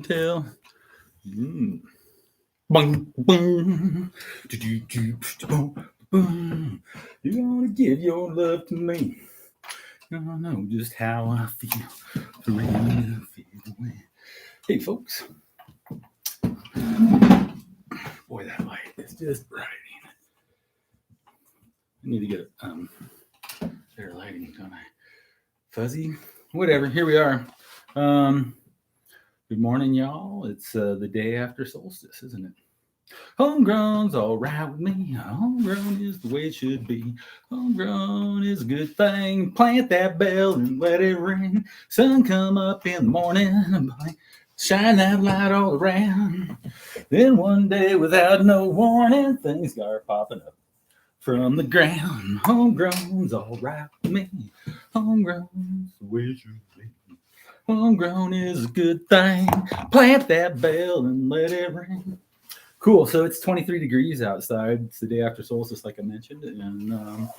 tell. Mm. Bung, bung. Do, boom, boom. You want to give your love to me. I know just how I feel. The rain feel away. Hey, folks. Boy, that light is just bright. I need to get better lighting, don't I? Fuzzy. Whatever. Here we are. Um, Good morning, y'all. It's the day after solstice, isn't it? Homegrown's all right with me. Homegrown is the way it should be. Homegrown is a good thing. Plant that bell and let it ring. Sun come up in the morning, shine that light all around. Then one day, without no warning, things start popping up from the ground. Homegrown's all right with me. Homegrown's the way it should be. Homegrown is a good thing. Plant that bell and let it ring. Cool. So it's 23 degrees outside. It's the day after solstice, like I mentioned, and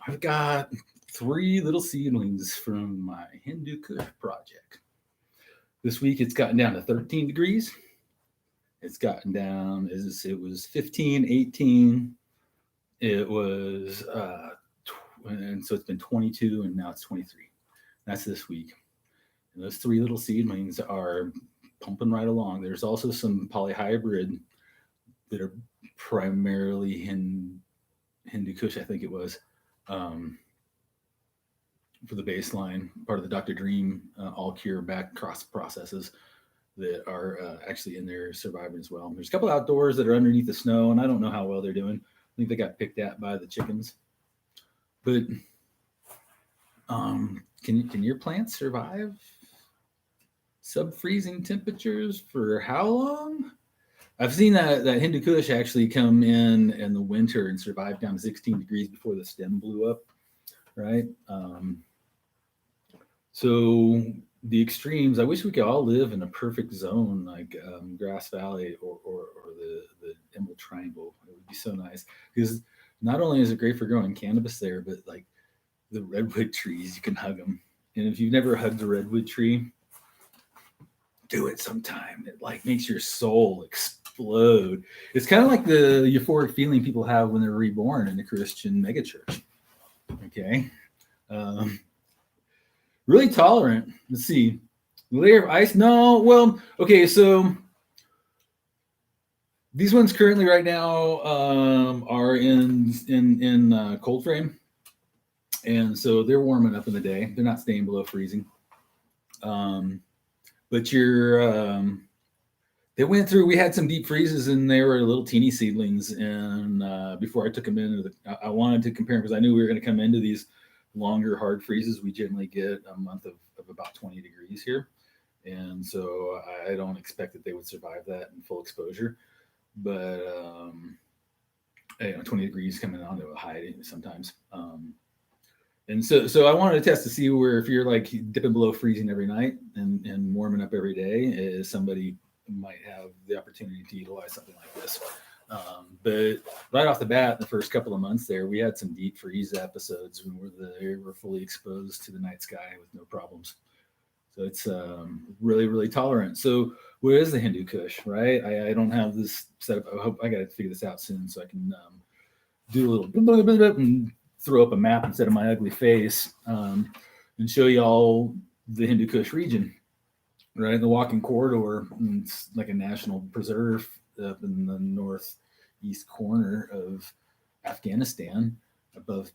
I've got 3 little seedlings from my Hindu Kush project. This week it's gotten down to 13 degrees. It's gotten down. It was 15, 18. It was, and so it's been 22, and now it's 23. That's this week. And those 3 little seedlings are pumping right along. There's also some polyhybrid that are primarily Hindu Kush, I think it was, for the baseline, part of the Dr. Dream all cure back cross processes that are actually in there surviving as well. There's a couple outdoors that are underneath the snow, and I don't know how well they're doing. I think they got picked at by the chickens. But can your plants survive sub-freezing temperatures for how long? I've seen that Hindu Kush actually come in the winter and survive down to 16 degrees before the stem blew up, right? So the extremes, I wish we could all live in a perfect zone like Grass Valley or the Emerald Triangle. It would be so nice because not only is it great for growing cannabis there, but like the redwood trees, you can hug them. And if you've never hugged a redwood tree, do it sometime. It like makes your soul explode. It's kind of like the euphoric feeling people have when they're reborn in a Christian megachurch. Okay. Really tolerant. Let's see. Layer of ice. No. Well, okay. So these ones currently right now are in cold frame, and so they're warming up in the day. They're not staying below freezing. But they went through. We had some deep freezes, and they were little teeny seedlings. And before I took them into I wanted to compare because I knew we were going to come into these longer hard freezes. We generally get a month of about 20 degrees here, and so I don't expect that they would survive that in full exposure. But 20 degrees coming on to a high sometimes. And so I wanted to test to see where if you're like dipping below freezing every night and warming up every day, somebody might have the opportunity to utilize something like this. But right off the bat, the first couple of months there, we had some deep freeze episodes when we were fully exposed to the night sky with no problems. So it's really, really tolerant. So where is the Hindu Kush, right? I don't have this set up. I hope I got to figure this out soon so I can do a little blah, blah, blah, and throw up a map instead of my ugly face and show you all the Hindu Kush region, right? The walking corridor, it's like a national preserve up in the northeast corner of Afghanistan, above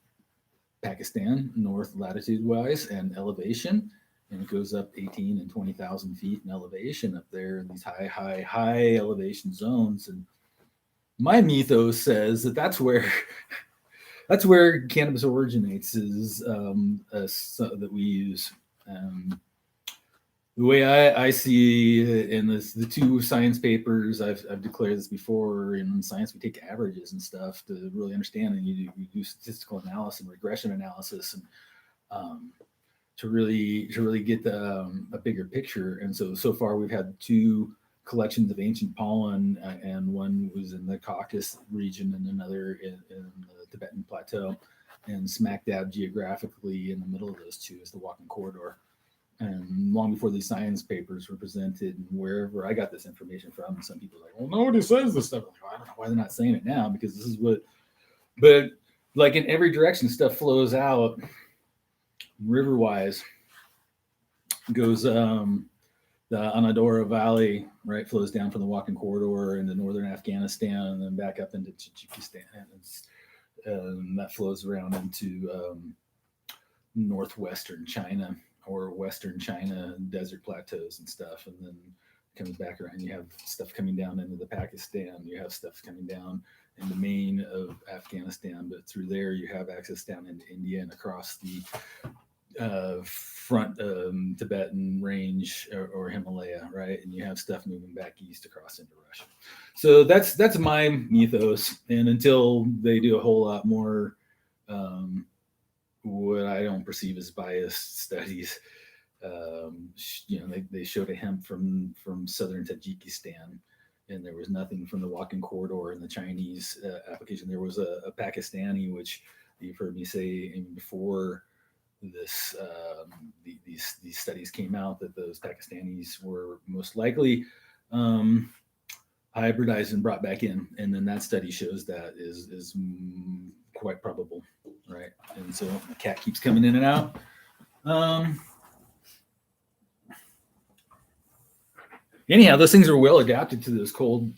Pakistan, north latitude wise and elevation. And it goes up 18 and 20,000 feet in elevation up there in these high elevation zones. And my mythos says that's where cannabis originates, is that we use. The way I see it in the 2 science papers, I've declared this before. In science, we take averages and stuff to really understand, and you do statistical analysis and regression analysis, and to really get a bigger picture. And so far, we've had 2 collections of ancient pollen, and one was in the Caucasus region and another in the Tibetan Plateau. And smack dab geographically in the middle of those 2 is the walking corridor. And long before these science papers were presented, and wherever I got this information from, some people are like, well, nobody says this stuff. I'm like, well, I don't know why they're not saying it now, because this is what, but like in every direction, stuff flows out river wise, goes, the Anadora Valley, right, flows down from the walking corridor into northern Afghanistan and then back up into Tajikistan. That flows around into northwestern China or western China desert plateaus and stuff, and then comes back around. You have stuff coming down into the Pakistan. You have stuff coming down in the main of Afghanistan, but through there you have access down into India and across the front Tibetan range or Himalaya, right? And you have stuff moving back east across into Russia. So that's my mythos. And until they do a whole lot more, what I don't perceive as biased studies, they showed a hemp from southern Tajikistan, and there was nothing from the walking corridor in the Chinese application. There was a Pakistani, which you've heard me say even before this these studies came out, that those Pakistanis were most likely hybridized and brought back in, and then that study shows that is quite probable, right? And so the cat keeps coming in and out. Anyhow, those things are well adapted to those cold,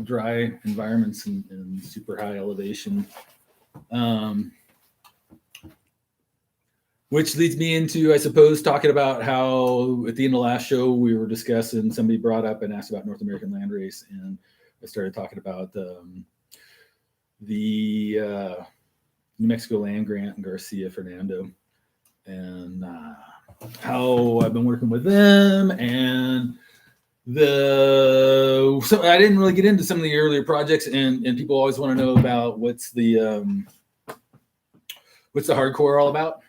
dry environments and super high elevation. Which leads me into, I suppose, talking about how at the end of last show we were discussing, somebody brought up and asked about North American landrace, and I started talking about the New Mexico land grant and Garcia Fernando, and how I've been working with them, and so I didn't really get into some of the earlier projects, and people always want to know about what's the hardcore all about.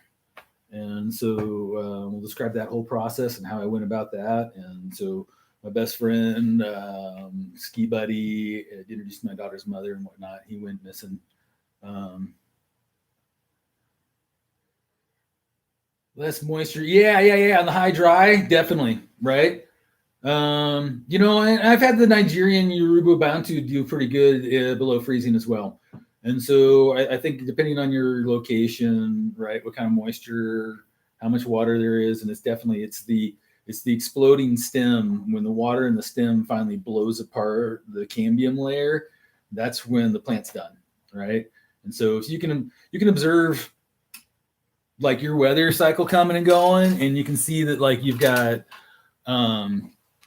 And so we'll describe that whole process and how I went about that. And so my best friend, ski buddy, introduced my daughter's mother and whatnot. He went missing. Less moisture. Yeah. On the high dry, definitely. Right. And I've had the Nigerian Yoruba Bantu do pretty good below freezing as well. And so I think depending on your location, right, what kind of moisture, how much water there is, and it's the exploding stem. When the water in the stem finally blows apart the cambium layer, that's when the plant's done, right? And so you can observe like your weather cycle coming and going, and you can see that like you've got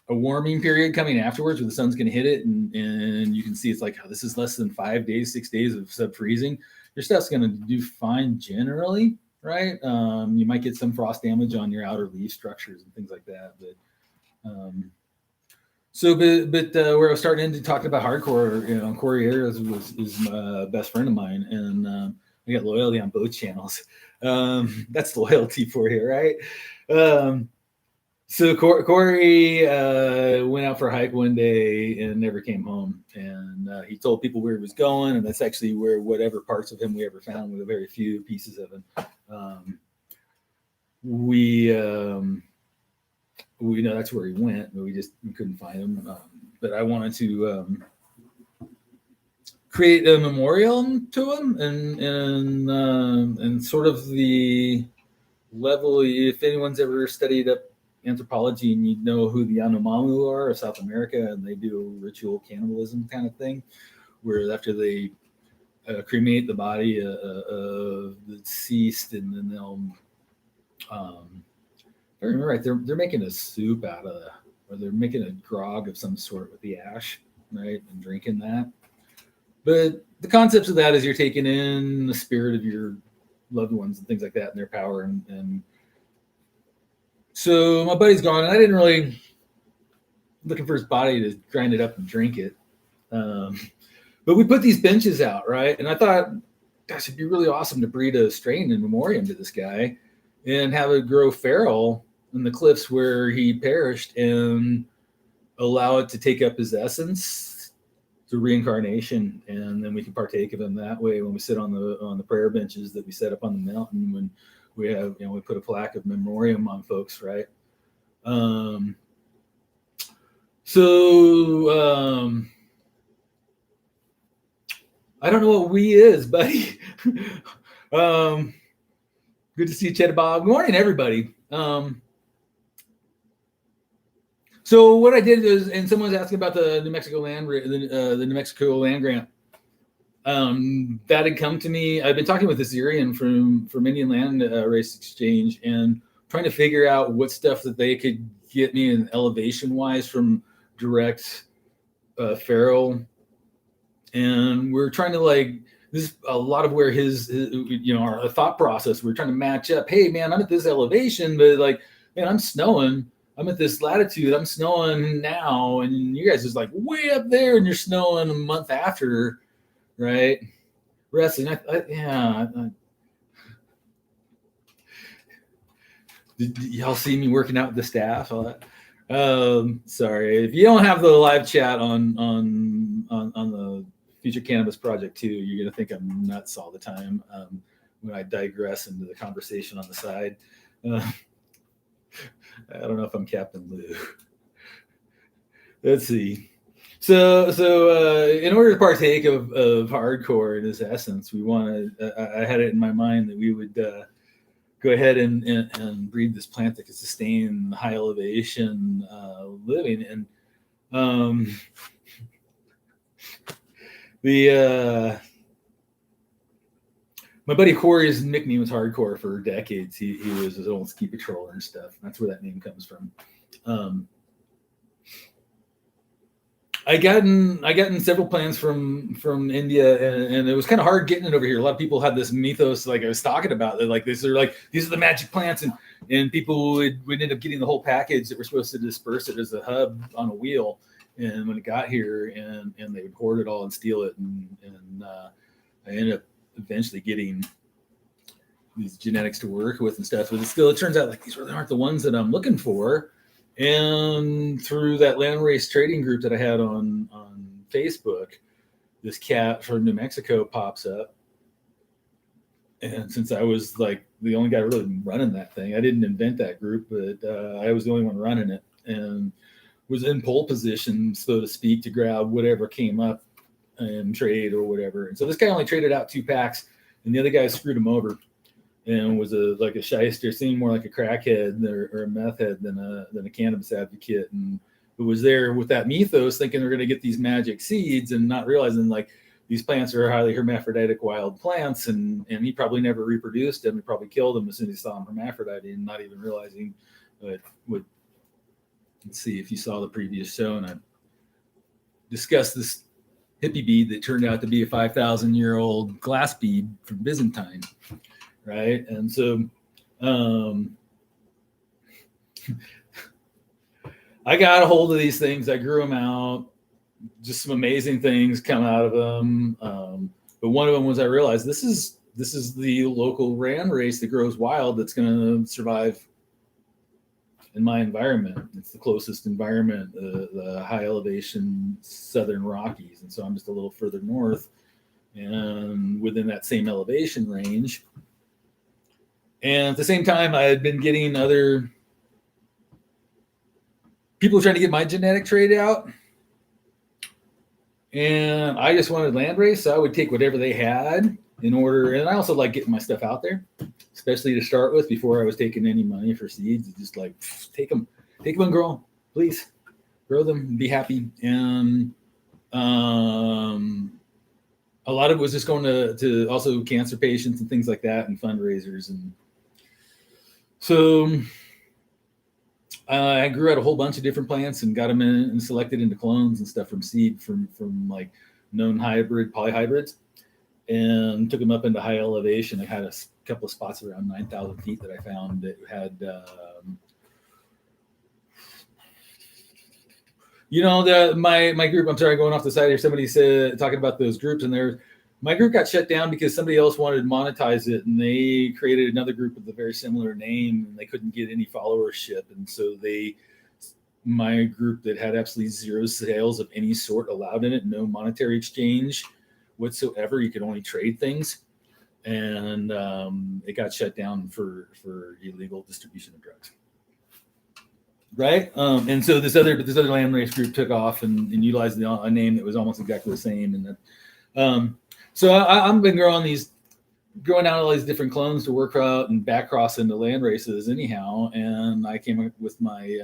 a warming period coming afterwards where the sun's going to hit it, and you can see it's like, oh, this is less than 5 days, 6 days of sub-freezing. Your stuff's going to do fine generally, right? You might get some frost damage on your outer leaf structures and things like that, but where I was starting to talk about hardcore, Corey Ayers is my best friend of mine, and I got loyalty on both channels. That's loyalty for you, right? So Corey went out for a hike one day and never came home. And he told people where he was going, and that's actually where whatever parts of him we ever found, with very few pieces of him. We know that's where he went, but we couldn't find him. But I wanted to create a memorial to him, and sort of the level. If anyone's ever studied up anthropology and you know who the Yanomami are of South America, and they do ritual cannibalism kind of thing, where after they cremate the body of the deceased, and then they'll, if I remember right, they're making a soup out of, or they're making a grog of some sort with the ash, right, and drinking that. But the concepts of that is you're taking in the spirit of your loved ones and things like that, and their power, and so my buddy's gone, and I didn't really looking for his body to grind it up and drink it. But we put these benches out, right? And I thought, gosh, it'd be really awesome to breed a strain in memoriam to this guy and have it grow feral in the cliffs where he perished, and allow it to take up his essence through reincarnation, and then we can partake of him that way when we sit on the prayer benches that we set up on the mountain, when we have, we put a plaque of memoriam on folks, right? Um, so I don't know what we is, buddy. Good to see you, Cheddar Bob. Good morning, everybody. So what I did is, and someone was asking about the New Mexico the New Mexico land grant. That had come to me. I've been talking with this Syrian from Indian Land Race Exchange and trying to figure out what stuff that they could get me in elevation wise from direct Farrell, and we're trying to like this is a lot of where his our thought process. We're trying to match up. Hey man, I'm at this elevation, but like man, I'm snowing. I'm at this latitude. I'm snowing now, and you guys is like way up there, and you're snowing a month after, right? Wrestling. Did y'all see me working out with the staff? All that. Sorry, if you don't have the live chat on the Future Cannabis Project too, you're gonna think I'm nuts all the time when I digress into the conversation on the side. I don't know if I'm Captain Lou. Let's see. So in order to partake of hardcore in its essence, we want to. I had it in my mind that we would go ahead and breed this plant that could sustain high elevation living. And my buddy Corey's nickname was Hardcore for decades. He was his own ski patroller and stuff. That's where that name comes from. I gotten several plants from India, and it was kind of hard getting it over here. A lot of people had this mythos, like I was talking about, that like these are the magic plants, and people would end up getting the whole package that were supposed to disperse it as a hub on a wheel. And when it got here, and they would hoard it all and steal it, and I ended up eventually getting these genetics to work with and stuff. But it turns out like these really aren't the ones that I'm looking for. And through that land race trading group that I had on Facebook, this cat from New Mexico pops up. And since I was like the only guy really running that thing, I didn't invent that group, but I was the only one running it, and was in pole position, so to speak, to grab whatever came up and trade or whatever. And so this guy only traded out 2 packs, and the other guy screwed him over. And was a shyster, seemed more like a crackhead or a meth head than a cannabis advocate, and who was there with that mythos, thinking they're going to get these magic seeds, and not realizing like these plants are highly hermaphroditic wild plants, and he probably never reproduced them. He probably killed them as soon as he saw them hermaphrodite, and not even realizing what. Let's see if you saw the previous show, and I discussed this hippie bead that turned out to be a 5,000-year-old glass bead from Byzantine. Right. And so I got a hold of these things. I grew them out. Just some amazing things come out of them. But one of them was I realized this is the local ran race that grows wild that's going to survive in my environment. It's the closest environment, the high elevation Southern Rockies. And so I'm just a little further north, and within that same elevation range. And at the same time, I had been getting other people trying to get my genetic trade out. And I just wanted land race, so I would take whatever they had in order. And I also like getting my stuff out there, especially to start with, before I was taking any money for seeds. Just like, take them and grow them, please. Grow them and be happy. And a lot of it was just going to also cancer patients and things like that, and fundraisers. And so I grew out a whole bunch of different plants and got them in and selected into clones and stuff from seed from like known polyhybrids, and took them up into high elevation. I had a couple of spots around 9,000 feet that I found that had, my group. I'm sorry, going off the side here. Somebody said talking about those groups, and my group got shut down because somebody else wanted to monetize it, and they created another group with a very similar name, and they couldn't get any followership. And so my group that had absolutely zero sales of any sort allowed in it, no monetary exchange whatsoever. You could only trade things. And it got shut down for illegal distribution of drugs. right? And so this other land race group took off and utilized a name that was almost exactly the same. And then, so I've been growing out all these different clones to work out and back cross into land races anyhow. And I came up with my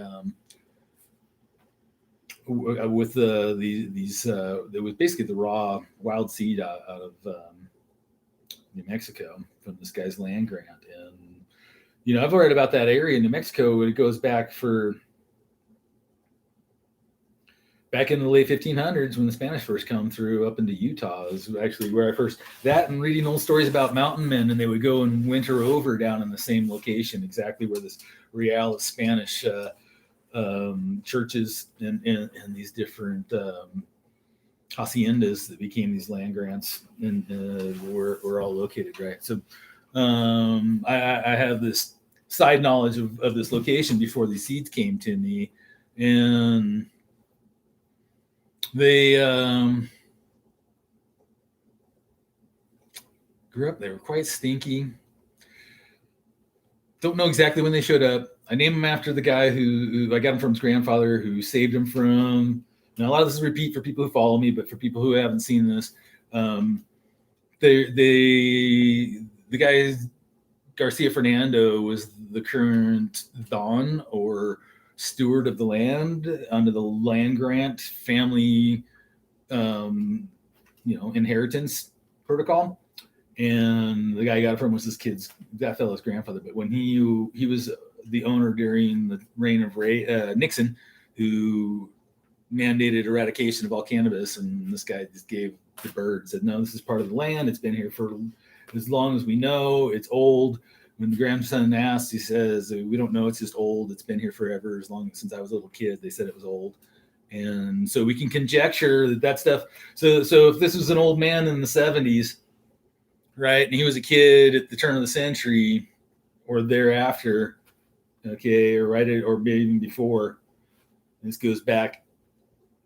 with these it was basically the raw wild seed out of New Mexico from this guy's land grant. And I've read about that area in New Mexico. It goes back in the late 1500s when the Spanish first come through up into Utah is actually where I first, that and reading old stories about mountain men, and they would go and winter over down in the same location, exactly where this Real Spanish churches and these different haciendas that became these land grants and were all located, right? So I have this side knowledge of this location before these seeds came to me, and they grew up. They were quite stinky. Don't know exactly when they showed up. I named them after the guy who I got them from his grandfather, who saved him from. Now a lot of this is repeat for people who follow me, but for people who haven't seen this, the guy Garcia Fernando was the current don or steward of the land under the land grant family, inheritance protocol. And the guy I got it from was that fellow's grandfather. But when he was the owner during the reign of Nixon, who mandated eradication of all cannabis, and this guy just gave the bird, said, no, this is part of the land. It's been here for as long as we know. It's old. When the grandson asked, he says, we don't know. It's just old. It's been here forever. Since I was a little kid, they said it was old. And so we can conjecture that stuff. So if this was an old man in the 70s, right, and he was a kid at the turn of the century or thereafter, okay, or maybe even before, this goes back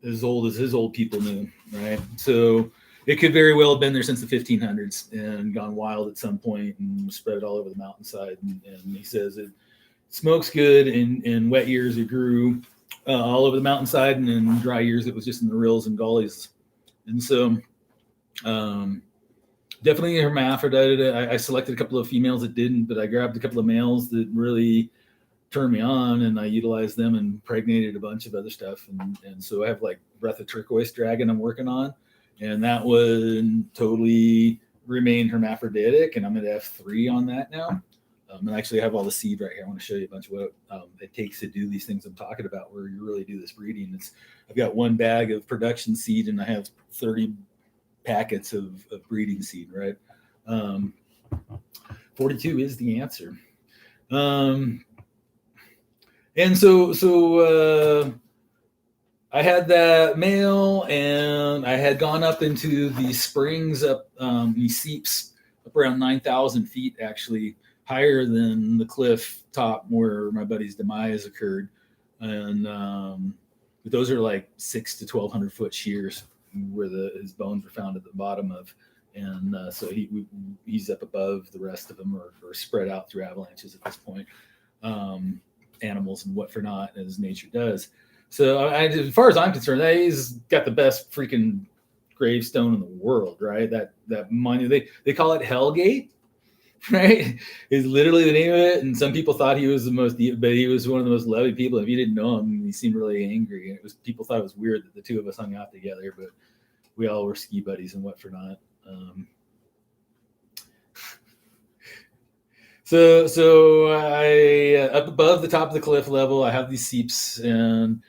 as old as his old people knew, right? So it could very well have been there since the 1500s and gone wild at some point and spread it all over the mountainside. And he says it smokes good in wet years. It grew all over the mountainside, and in dry years it was just in the rills and gullies. And so definitely a hermaphrodite. I selected a couple of females that didn't, but I grabbed a couple of males that really turned me on, and I utilized them and impregnated a bunch of other stuff. And so I have like Breath of Turquoise Dragon I'm working on, and that one totally remained hermaphroditic, and I'm at F3 on that now. And I actually have all the seed right here. I want to show you a bunch of what it takes to do these things I'm talking about, where you really do this breeding. I've got one bag of production seed, and I have 30 packets of breeding seed, right? 42 is the answer. And so I had that male, and I had gone up into the springs up these seeps up around 9,000 feet, actually higher than the cliff top where my buddy's demise occurred. And those are like 6 to 1,200 foot shears where his bones were found at the bottom of. And so he's up above the rest of them, or spread out through avalanches at this point. Animals and what for not, as nature does. So as far as I'm concerned, he's got the best freaking gravestone in the world, right? That monument, they call it Hellgate, right? Is literally the name of it. And some people thought he was but he was one of the most loving people. If you didn't know him, he seemed really angry. And people thought it was weird that the two of us hung out together, but we all were ski buddies and what for not. So I up above the top of the cliff level, I have these seeps, and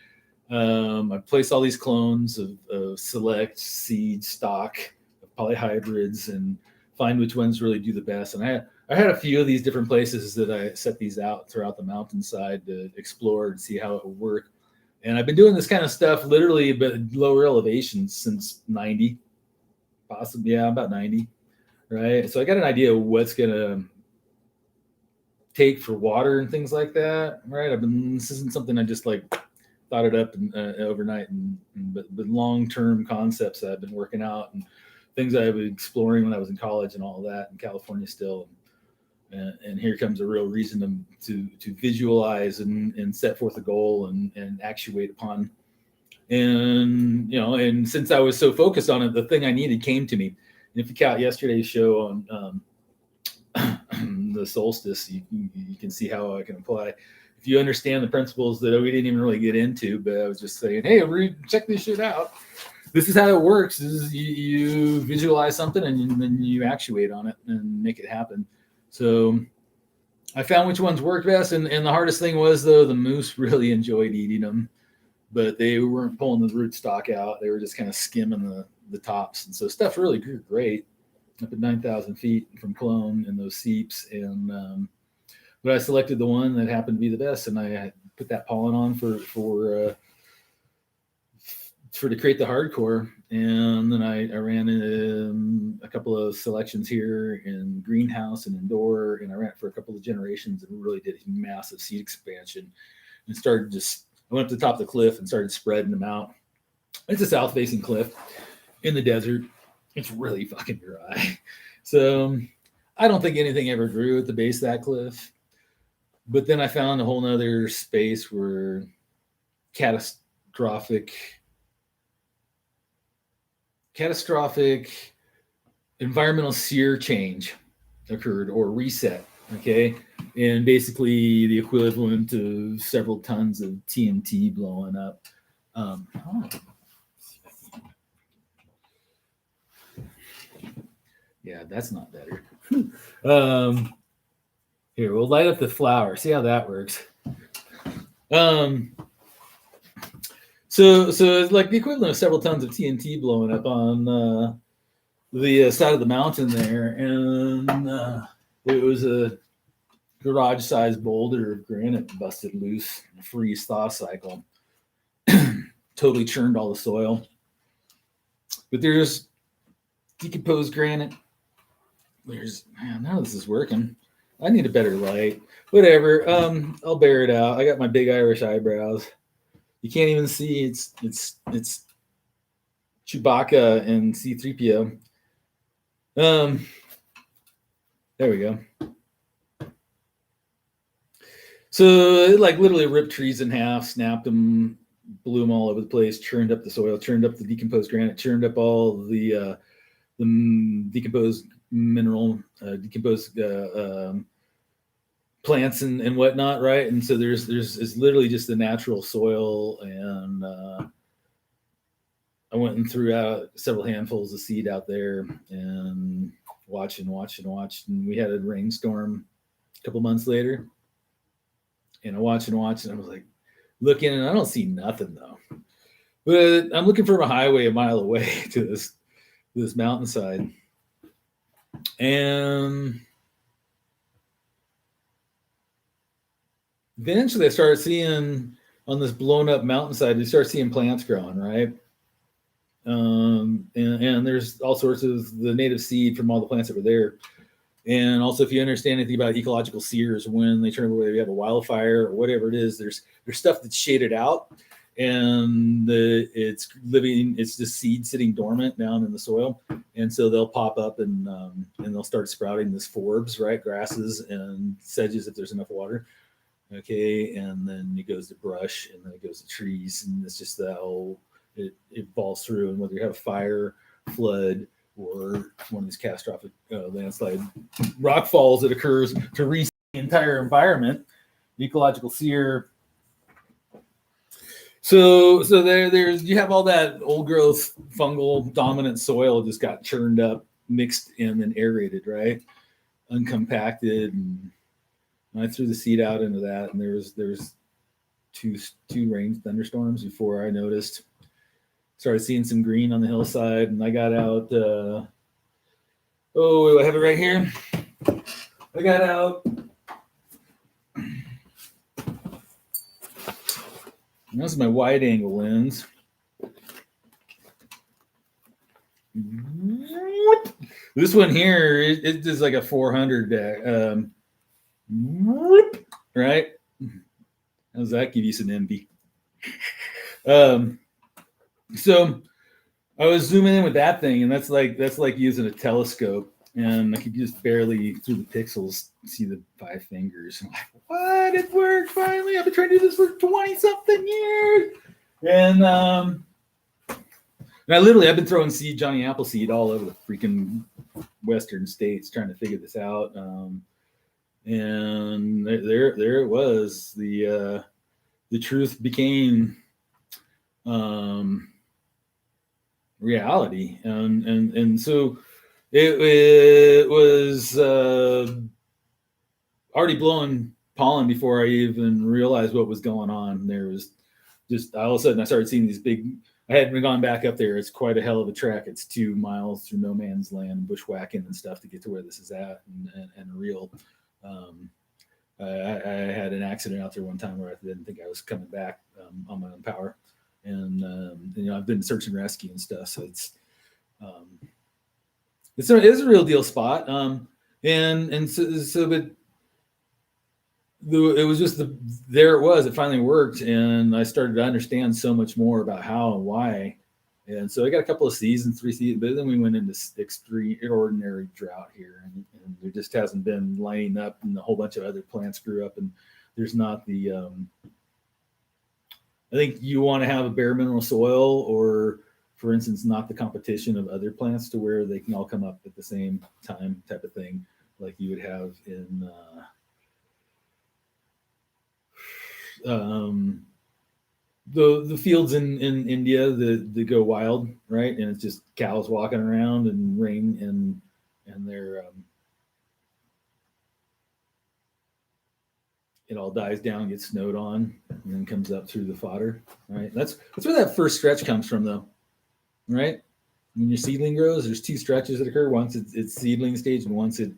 I place all these clones of select seed stock of polyhybrids and find which ones really do the best. And I had a few of these different places that I set these out throughout the mountainside to explore and see how it would work. And I've been doing this kind of stuff literally, but lower elevations since 90, possibly, yeah, about 90, right? So I got an idea of what's gonna take for water and things like that, right? This isn't something I just like thought it up overnight, but long-term concepts that I've been working out and things I was exploring when I was in college and all that in California still. And here comes a real reason to visualize and set forth a goal and actuate upon. And and since I was so focused on it, the thing I needed came to me. And if you count yesterday's show on the solstice, you can see how I can apply. If you understand the principles that we didn't even really get into, but I was just saying, hey, check this shit out. This is how it works. This is you visualize something and then you actuate on it and make it happen. So I found which ones worked best. And the hardest thing was, though, the moose really enjoyed eating them, but they weren't pulling the rootstock out. They were just kind of skimming the tops. And so stuff really grew great up at 9,000 feet from clone in those seeps. And but I selected the one that happened to be the best, and I put that pollen on for to create the hardcore. And then I ran in a couple of selections here in greenhouse and indoor, and I ran it for a couple of generations and really did a massive seed expansion and started I went up to the top of the cliff and started spreading them out. It's a south facing cliff in the desert. It's really fucking dry. So I don't think anything ever grew at the base of that cliff. But then I found a whole nother space where catastrophic environmental sear change occurred, or reset. Okay. And basically the equivalent of several tons of TNT blowing up. Yeah, that's not better. Here, we'll light up the flower. See how that works. So it's like the equivalent of several tons of TNT blowing up on the side of the mountain there, and it was a garage-sized boulder of granite busted loose in a freeze-thaw cycle. Totally churned all the soil. But there's decomposed granite. None of this is working. I need a better light. Whatever. I'll bear it out. I got my big Irish eyebrows. You can't even see. It's Chewbacca and C-3PO. There we go. So it like literally ripped trees in half, snapped them, blew them all over the place, churned up the soil, churned up the decomposed granite, churned up all the decomposed mineral, decomposed plants and whatnot, right? And so there's it's literally just the natural soil. And I went and threw out several handfuls of seed out there and watched. And we had a rainstorm a couple months later. And I watched, and I was like looking, and I don't see nothing though. But I'm looking from a highway a mile away to this mountainside. And eventually I started seeing on this blown up mountainside, we start seeing plants growing, right? And there's all sorts of the native seed from all the plants that were there. And also, if you understand anything about ecological sears, when they turn over, whether you have a wildfire or whatever it is, there's stuff that's shaded out, and it's living. It's just seed sitting dormant down in the soil, and so they'll pop up and they'll start sprouting this forbs, right? Grasses and sedges if there's enough water. Okay, and then it goes to brush, and then it goes to trees, and it's just that whole it falls through. And whether you have a fire, flood, or one of these catastrophic landslide rock falls that occurs to reset the entire environment, ecological sear. So there's you have all that old growth fungal dominant soil just got churned up, mixed in, and aerated, right? Uncompacted. And I threw the seed out into that, and there's two rain thunderstorms before I noticed. Started seeing some green on the hillside, and I got out. I have it right here. I got out. This is my wide angle lens. This one here, it's just like a 400. Right? How does that give you some envy? So I was zooming in with that thing, and that's like using a telescope. and I could just barely through the pixels see the 5 fingers. I'm like, what? It worked finally. I've been trying to do this for 20 something years. And I've been throwing Johnny Appleseed all over the freaking Western states trying to figure this out. And there it was. The truth became reality, and so it was already blowing pollen before I even realized what was going on. There was just all of a sudden I started seeing these big. I hadn't gone back up there. It's quite a hell of a trek. It's 2 miles through no man's land, bushwhacking and stuff to get to where this is at, and real. I had an accident out there one time where I didn't think I was coming back on my own power, and I've been search and rescue and stuff, so it's a real deal spot, and so but it was just there it was. It finally worked, and I started to understand so much more about how and why. And so I got a couple of seasons, 3 seasons, but then we went into extraordinary drought here, and there just hasn't been lining up, and a whole bunch of other plants grew up, and there's not the. I think you want to have a bare mineral soil, or, for instance, not the competition of other plants to where they can all come up at the same time, type of thing, like you would have in. The fields in India that go wild, right? And it's just cows walking around and rain and they're it all dies down, gets snowed on, and then comes up through the fodder, right? That's where that first stretch comes from, though, right? When your seedling grows, there's 2 stretches that occur. Once it's seedling stage, and once it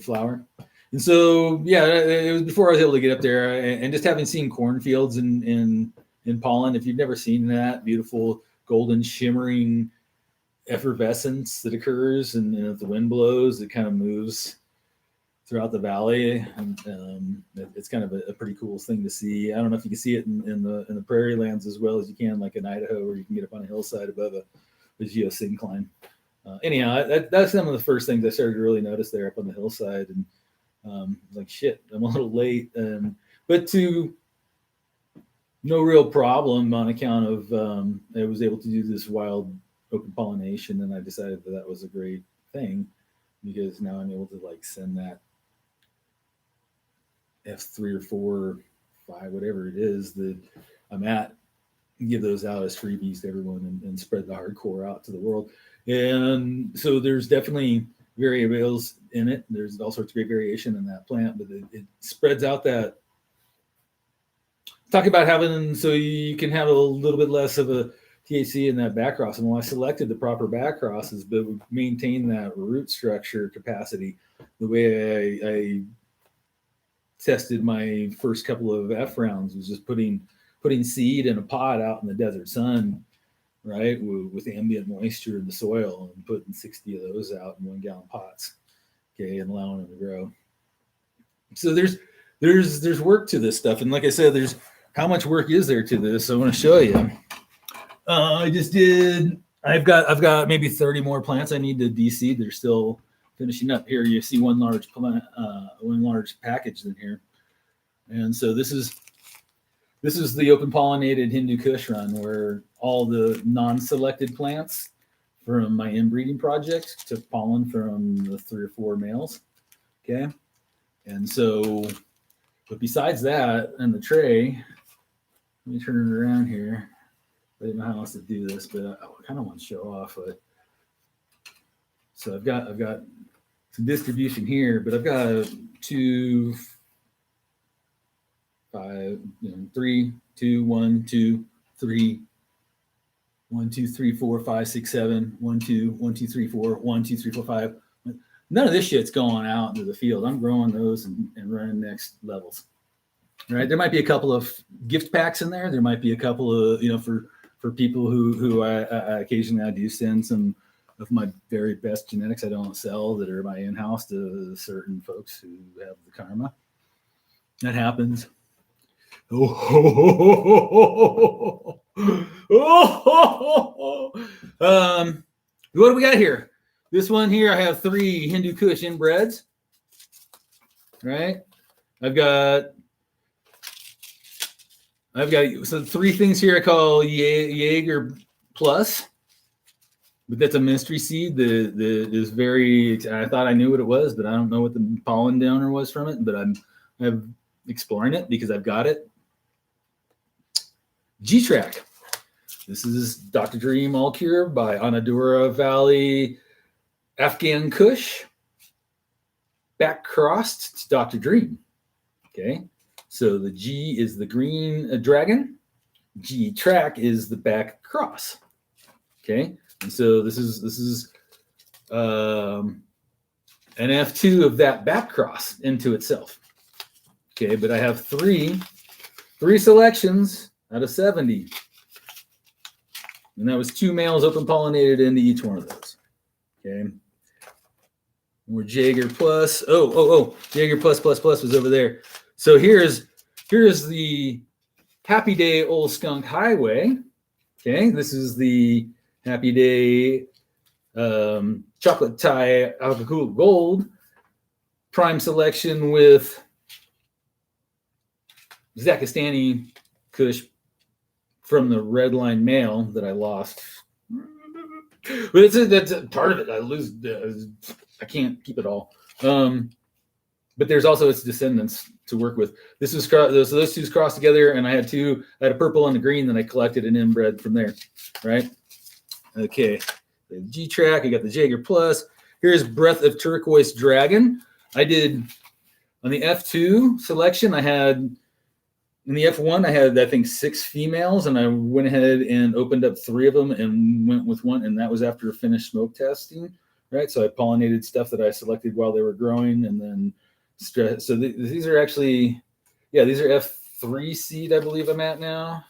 flower. And so, yeah, it was before I was able to get up there, and just having seen cornfields in pollen. If you've never seen that beautiful golden shimmering effervescence that occurs, and if the wind blows, it kind of moves throughout the valley, and it's kind of a pretty cool thing to see. I don't know if you can see it in the prairie lands as well as you can, like in Idaho, where you can get up on a hillside above a geosyncline. Anyhow, that's some of the first things I started to really notice there up on the hillside, and like, shit, I'm a little late, but to no real problem on account of I was able to do this wild open pollination, and I decided that was a great thing, because now I'm able to like send that F3 or 4 or 5, whatever it is that I'm at, give those out as freebies to everyone, and spread the hardcore out to the world. And so there's definitely variables in it. There's all sorts of great variation in that plant, but it spreads out that. Talk about having, so you can have a little bit less of a THC in that backcross. And when I selected the proper backcrosses, but maintain that root structure capacity, the way I tested my first couple of F rounds was just putting seed in a pot out in the desert sun, right, with ambient moisture in the soil, and putting 60 of those out in 1 gallon pots, okay, and allowing them to grow. So there's work to this stuff, and like I said, there's how much work is there to this? I want to show you. I've got maybe 30 more plants I need to de-seed. They're still finishing up here. You see one large plant, one large package in here, and so this is the open pollinated Hindu Kush run, where all the non-selected plants from my inbreeding project took pollen from the 3 or 4 males. Okay, and so, but besides that, in the tray, let me turn it around here. I didn't know how else to do this, but I kind of want to show off. So I've got some distribution here, but I've got 2, 5, 3, 2, 1, 2, 3, 1, 2, 3, 4, 5, 6, 7, 1, 2, 1, 2, 3, 4, 1, 2, 3, 4, 5. None of this shit's going out into the field. I'm growing those and running next levels. Right? There might be a couple of gift packs in there. There might be a couple of, for people who I occasionally I do send some of my very best genetics I don't sell that are my in-house to certain folks who have the karma. That happens. What do we got here? This one here, I have 3 Hindu Kush inbreds. Right? I've got so 3 things here I call Jaeger Plus, but that's a mystery seed that is very. I thought I knew what it was, but I don't know what the pollen donor was from it. But I'm exploring it because I've got it. G-Track. This is Dr. Dream All Cure by Anadura Valley Afghan Kush. Back crossed to Dr. Dream. Okay. So the G is the green dragon. G-Track is the back cross. Okay. And so this is an F2 of that back cross into itself. Okay, but I have three selections out of 70. And that was 2 males open pollinated into each one of those. Okay. More Jaeger Plus. Jaeger Plus was over there. So here's the Happy Day Old Skunk Highway. Okay, this is the Happy Day Chocolate Thai Alcohol Gold prime selection with Zakistani Kush from the red line male that I lost. But that's a part of it. I lose. I can't keep it all. But there's also its descendants to work with. This was those two crossed together, and I had a purple and a green that I collected and inbred from there. Right. Okay. The G-Track. I got the Jaeger Plus. Here's Breath of Turquoise Dragon. I did on the F2 selection. I had. In the F1, I had, I think, 6 females, and I went ahead and opened up 3 of them and went with one, and that was after finished smoke testing, right? So I pollinated stuff that I selected while they were growing, and then so these are actually, these are F3 seed, I believe I'm at now.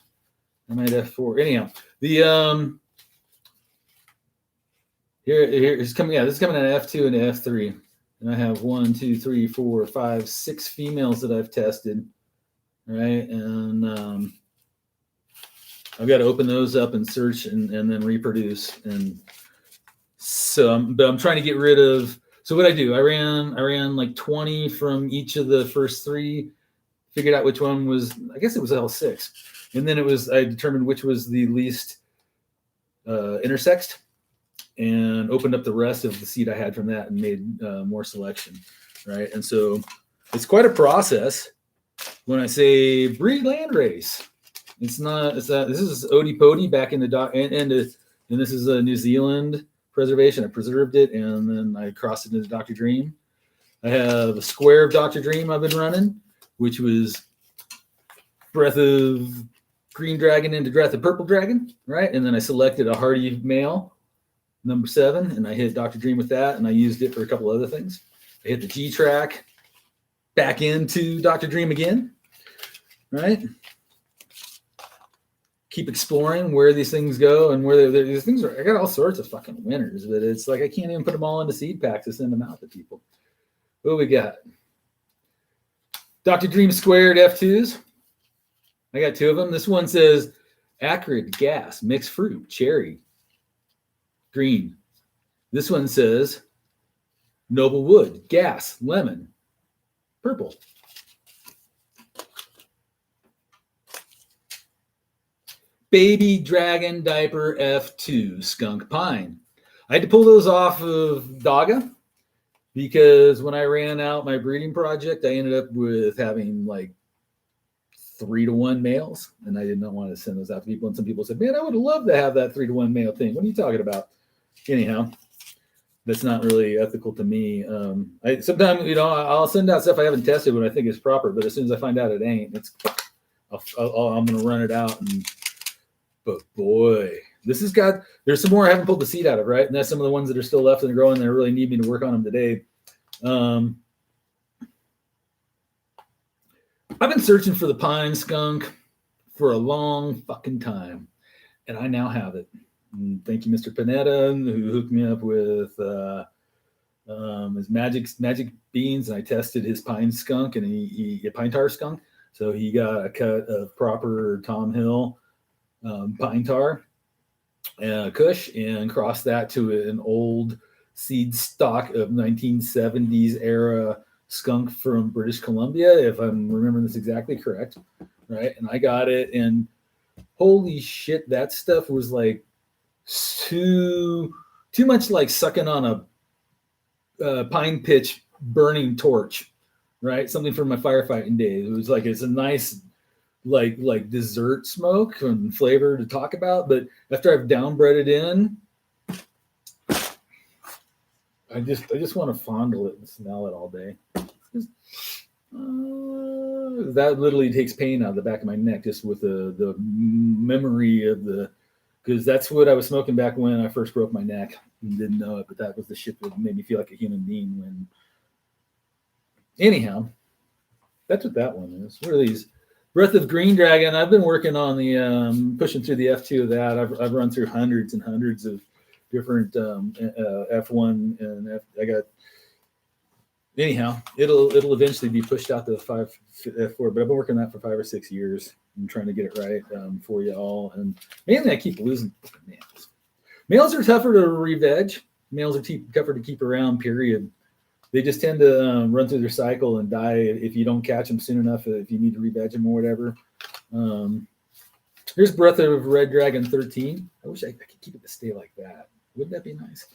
I'm at F4. Anyhow, the here's coming. Yeah, this is coming at F2 and F3, and I have 1, 2, 3, 4, 5, 6 females that I've tested. Right, and I've got to open those up and search and then reproduce. And so, but I'm trying to get rid of. So what I do, I ran like 20 from each of the first 3. Figured out which one was. I guess it was L6, and then I determined which was the least intersexed, and opened up the rest of the seed I had from that and made more selection. Right, and so it's quite a process. When I say breed land race, it's not. This is Odie Pody back in the and this is a New Zealand preservation. I preserved it and then I crossed it into Dr. Dream. I have a square of Dr. Dream I've been running, which was Breath of Green Dragon into Breath of Purple Dragon, right? And then I selected a hardy male, number 7, and I hit Dr. Dream with that, and I used it for a couple other things. I hit the G-Track back into Dr. Dream again, right? Keep exploring where these things go and where these things are. I got all sorts of fucking winners, but it's like I can't even put them all into seed packs to send them out to people. What do we got? Dr. Dream squared F2s. I got 2 of them. This one says acrid gas, mixed fruit, cherry, green. This one says noble wood, gas, lemon, purple. Baby Dragon Diaper F2 Skunk Pine. I had to pull those off of Daga because when I ran out my breeding project, I ended up with having like 3-to-1 males, and I did not want to send those out to people. And some people said, man, I would love to have that 3-to-1 male thing. What are you talking about? Anyhow, that's not really ethical to me. Sometimes, I'll send out stuff I haven't tested when I think it's proper, but as soon as I find out it ain't, I'm going to run it out. But boy, there's some more I haven't pulled the seed out of, right? And that's some of the ones that are still left and growing that really need me to work on them today. I've been searching for the pine skunk for a long fucking time, and I now have it. And thank you, Mr. Panetta, who hooked me up with his magic beans, and I tested his pine skunk and he pine tar skunk. So he got a cut of proper Tom Hill pine tar Kush and crossed that to an old seed stock of 1970s era skunk from British Columbia, if I'm remembering this exactly correct, right? And I got it, and holy shit, that stuff was like too much like sucking on a pine pitch burning torch, right? Something from my firefighting days. It was like it's a nice like dessert smoke and flavor to talk about, but after I've downbred it in, I just want to fondle it and smell it all day. That literally takes pain out of the back of my neck just with the memory of because that's what I was smoking back when I first broke my neck and didn't know it, but that was the shit that made me feel like a human being. When anyhow, that's what that one is. What are these? Breath of Green Dragon. I've been working on the pushing through the F2 of that. I've run through hundreds and hundreds of different F1 and I got. Anyhow, it'll eventually be pushed out to the F4, but I've been working on that for 5 or 6 years and trying to get it right for you all. And mainly, I keep losing males. Males are tougher to re-veg. Males are tougher to keep around. Period. They just tend to run through their cycle and die if you don't catch them soon enough. If you need to re-veg them or whatever. Here's Breath of Red Dragon 13. I wish I could keep it to stay like that. Wouldn't that be nice?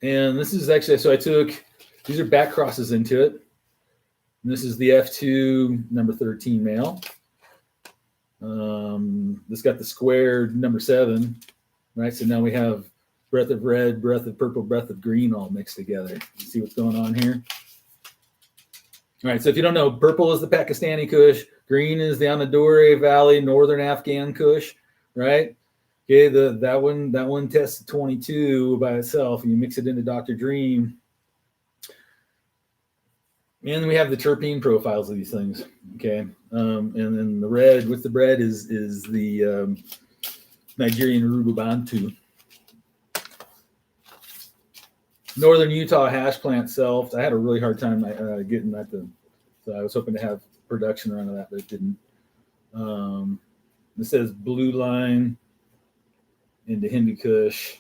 And this is actually, so I took, these are back crosses into it. And this is the F2 number 13 male. This got the square number 7, right? So now we have Breath of Red, Breath of Purple, Breath of Green all mixed together. You see what's going on here? All right, so if you don't know, purple is the Pakistani Kush, green is the Anadore Valley, northern Afghan Kush, right? Okay, that one tests 22 by itself, and you mix it into Dr. Dream. And we have the terpene profiles of these things. Okay, and then the red with the bread is the Nigerian Rububantu. Northern Utah hash plant self. I had a really hard time getting that so I was hoping to have production around that, but it didn't. This says Blue Line into Hindu Kush.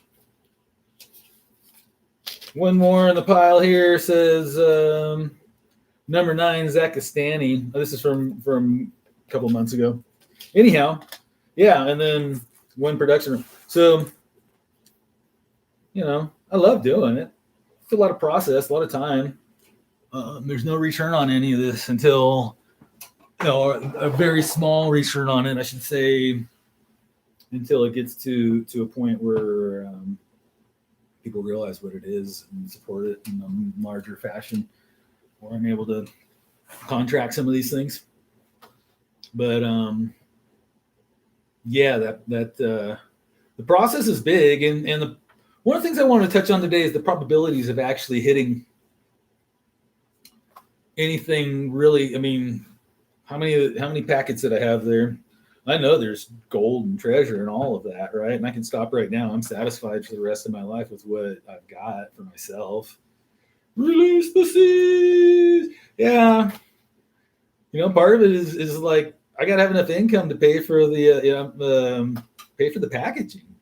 One more in the pile here says number 9 Zakistani. Oh, this is from a couple months ago. Anyhow, yeah, and then one production. So, I love doing it. It's a lot of process, a lot of time. There's no return on any of this until, a very small return on it, I should say, until it gets to a point where people realize what it is and support it in a larger fashion, or I'm able to contract some of these things. But yeah, that the process is big, and one of the things I want to touch on today is the probabilities of actually hitting anything really. I mean, how many packets did I have there? I know there's gold and treasure and all of that, right? And I can stop right now. I'm satisfied for the rest of my life with what I've got for myself. Release the seas. Yeah. Part of it is like I gotta have enough income to pay for the packaging.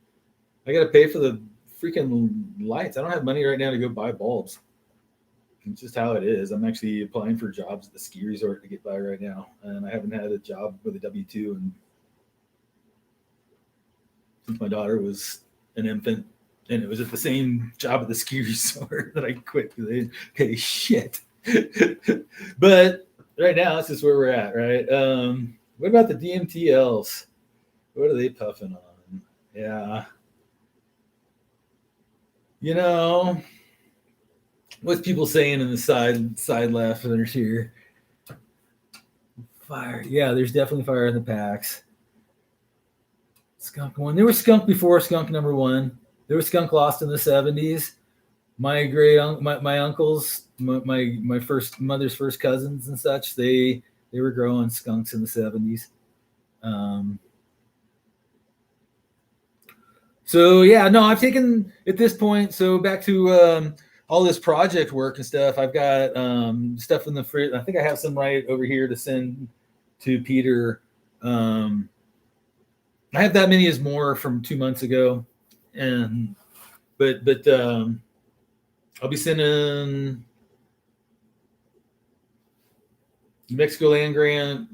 I gotta pay for the freaking lights. I don't have money right now to go buy bulbs. It's just how it is. I'm actually applying for jobs at the ski resort to get by right now, and I haven't had a job with a W-2 since my daughter was an infant, and it was at the same job at the ski resort that I quit because they didn't pay shit. But right now, that's just where we're at, right? What about the DMTLs? What are they puffing on? Yeah. What's people saying in the side left there's here? Fire. Yeah, there's definitely fire in the packs. Skunk 1. There was skunk before skunk number 1. There was skunk lost in the 70s. My my uncles, my first mother's first cousins and such, they were growing skunks in the 70s. So yeah, no, I've taken at this point. So back to all this project work and stuff. I've got stuff in the fridge. I think I have some right over here to send to Peter. I have that many as more from 2 months ago. And but I'll be sending New Mexico land grant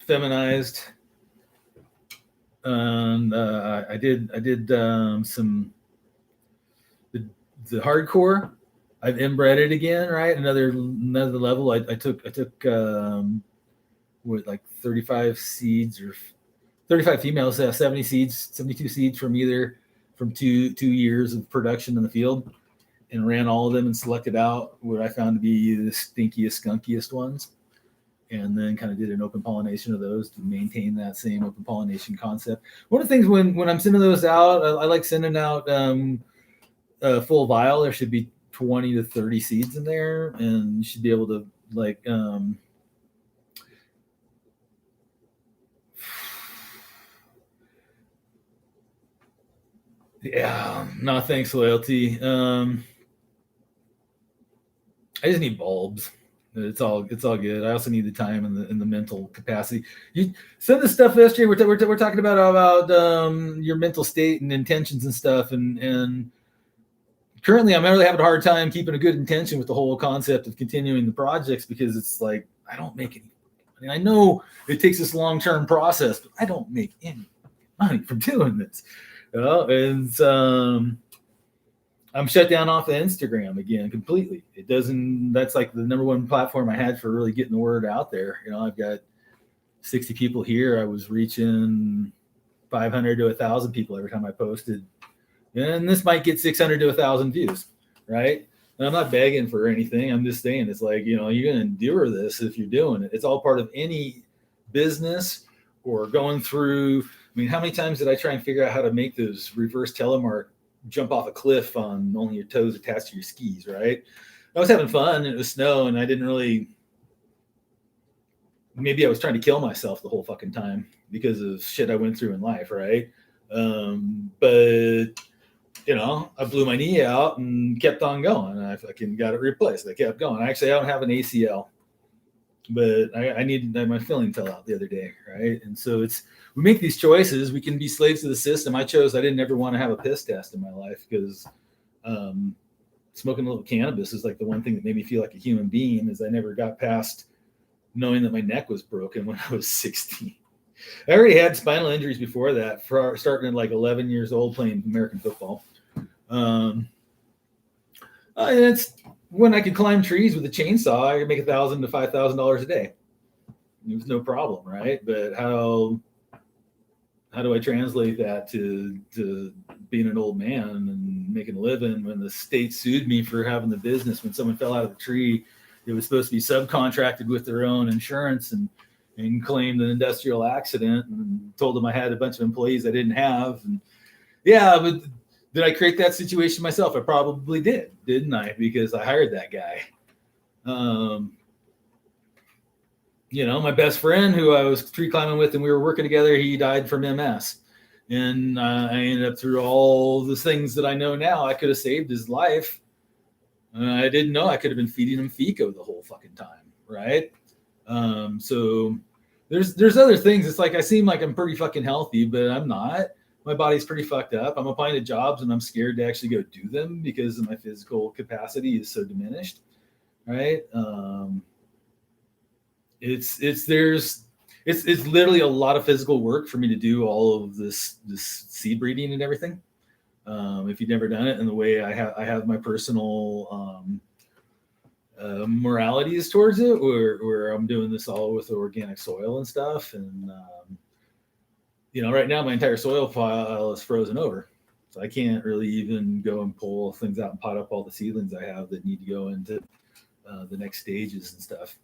feminized. I did some the hardcore. I've inbred it again, right? Another level. I took with like 35 seeds or 35 females, 70 seeds, 72 seeds from two years of production in the field, and ran all of them and selected out what I found to be the stinkiest, skunkiest ones, and then kind of did an open pollination of those to maintain that same open pollination concept. One of the things when I'm sending those out, I like sending out a full vial. There should be 20 to 30 seeds in there, and you should be able to like yeah, no thanks, loyalty. I just need bulbs. It's all good. I also need the time and the mental capacity. You said the stuff yesterday. We're talking about your mental state and intentions and stuff. And currently, I'm really having a hard time keeping a good intention with the whole concept of continuing the projects, because it's like I don't make any. I mean, I know it takes this long-term process, but I don't make any money from doing this. And I'm shut down off of Instagram again completely. It doesn't. That's like the number one platform I had for really getting the word out there. I've got 60 people here. I was reaching 500 to 1,000 people every time I posted, and this might get 600 to 1,000 views, right? And I'm not begging for anything. I'm just saying it's like, you're going to endure this if you're doing it. It's all part of any business or going through. I mean, how many times did I try and figure out how to make those reverse telemark jump off a cliff on only your toes attached to your skis, right? I was having fun, and it was snow, and I didn't really, maybe I was trying to kill myself the whole fucking time because of shit I went through in life, right? But I blew my knee out and kept on going. I fucking got it replaced. I kept going. I don't have an ACL, but I needed, my filling fell out the other day, right? And so we make these choices. We can be slaves to the system. I didn't ever want to have a piss test in my life, because smoking a little cannabis is like the one thing that made me feel like a human being, is I never got past knowing that my neck was broken when I was 16. I already had spinal injuries before that, starting at like 11 years old playing American football. It's when I could climb trees with a chainsaw, I could make $1,000 to $5,000 a day. It was no problem, right? But how do I translate that to being an old man and making a living when the state sued me for having the business when someone fell out of the tree? It was supposed to be subcontracted with their own insurance, and claimed an industrial accident, and told them I had a bunch of employees I didn't have. And yeah, but did I create that situation myself? I probably did, didn't I? Because I hired that guy. My best friend who I was tree climbing with and we were working together, he died from MS. And I ended up, through all the things that I know now, I could have saved his life. I didn't know I could have been feeding him FICO the whole fucking time, right? So there's other things. It's like I seem like I'm pretty fucking healthy, but I'm not. My body's pretty fucked up. I'm applying to jobs and I'm scared to actually go do them because my physical capacity is so diminished, right? It's literally a lot of physical work for me to do all of this seed breeding and everything. If you've never done it, and the way I have my personal moralities towards it, where I'm doing this all with organic soil and stuff. And right now my entire soil pile is frozen over, so I can't really even go and pull things out and pot up all the seedlings I have that need to go into the next stages and stuff.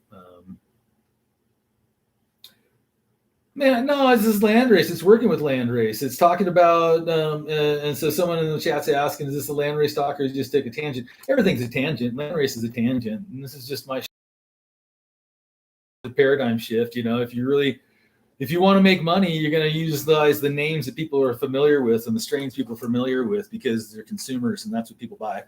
Man, no, it's this landrace. It's working with landrace. It's talking about, and so someone in the chat's asking, is this a landrace talk, or is it just take a tangent? Everything's a tangent. Landrace is a tangent, and this is just my paradigm shift. If you want to make money, you're going to utilize the names that people are familiar with and the strains people are familiar with, because they're consumers and that's what people buy,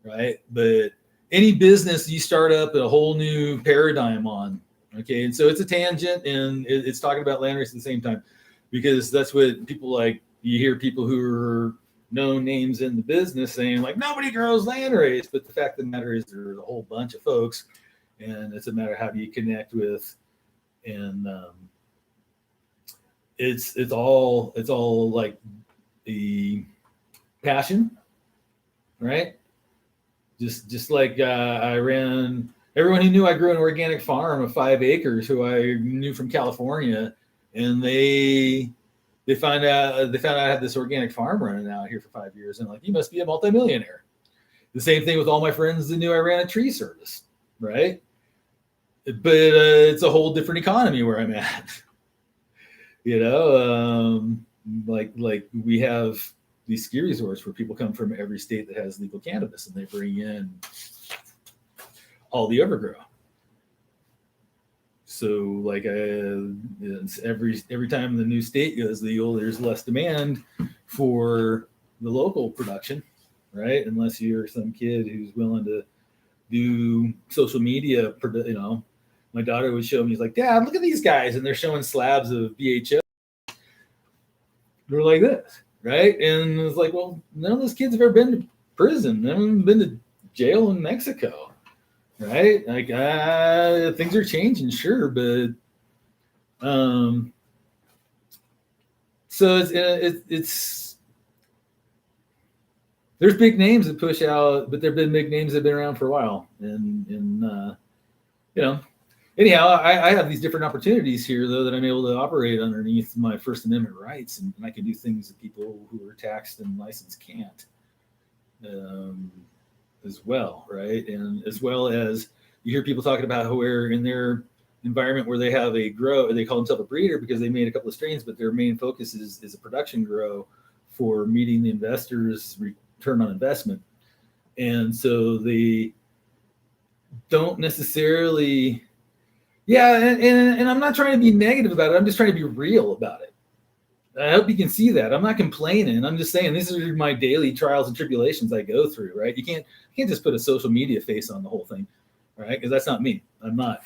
right? But any business you start up a whole new paradigm on. Okay, and so it's a tangent, and it's talking about landrace at the same time, because that's what people like. You hear people who are known names in the business saying like nobody grows landrace, but the fact of the matter is there's a whole bunch of folks, and it's a matter of how do you connect with, and it's all like the passion, right? Just like I ran. Everyone who knew I grew an organic farm of 5 acres, who I knew from California, and they found out I had this organic farm running out here for 5 years, and like you must be a multimillionaire. The same thing with all my friends that knew I ran a tree service, right? But it's a whole different economy where I'm at. you know, like we have these ski resorts where people come from every state that has legal cannabis, and they bring in all the overgrow. So like every time the new state goes legal, there's less demand for the local production, right? Unless you're some kid who's willing to do social media. My daughter would show me, he's like, Dad, look at these guys, and they're showing slabs of BHO. They're like this, right? And it's like, well, none of those kids have ever been to prison. None of them have been to jail in Mexico, right? Like, things are changing, sure, but so it's there's big names that push out, but there've been big names that have been around for a while, and you know. Anyhow, I have these different opportunities here, though, that I'm able to operate underneath my First Amendment rights, and I can do things that people who are taxed and licensed can't, as well, right? And as well as you hear people talking about where in their environment where they have a grow, they call themselves a breeder because they made a couple of strains, but their main focus is a production grow for meeting the investors' return on investment, and so they don't necessarily. Yeah, and I'm not trying to be negative about it. I'm just trying to be real about it. I hope you can see that. I'm not complaining. I'm just saying these are my daily trials and tribulations I go through, right? You can't just put a social media face on the whole thing, right? Because that's not me. I'm not.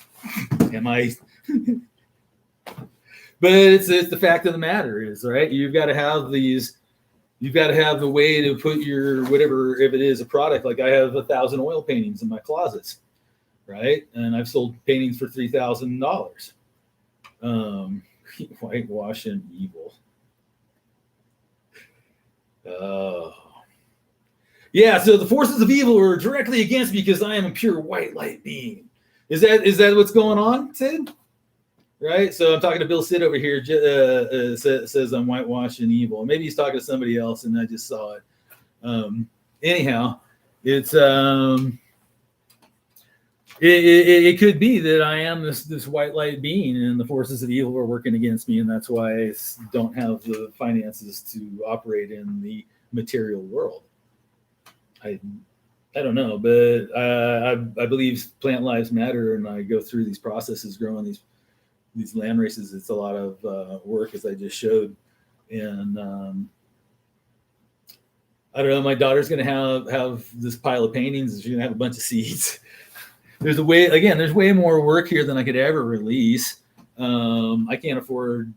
Am I? But it's the fact of the matter is, right? You've got to have these. You've got to have the way to put your whatever, if it is a product. Like I have 1,000 oil paintings in my closets. Right, and I've sold paintings for $3,000. Whitewash and evil. Oh, yeah. So the forces of evil are directly against me because I am a pure white light being. Is that what's going on, Sid? Right. So I'm talking to Bill Sid over here. Says I'm whitewash and evil. Maybe he's talking to somebody else, and I just saw it. Anyhow, it's. It could be that I am this white light being, and the forces of evil are working against me, and that's why I don't have the finances to operate in the material world. I don't know, but I believe plant lives matter, and I go through these processes growing these land races. It's a lot of work, as I just showed, and I don't know. My daughter's going to have this pile of paintings, and she's going to have a bunch of seeds. There's way more work here than I could ever release. I can't afford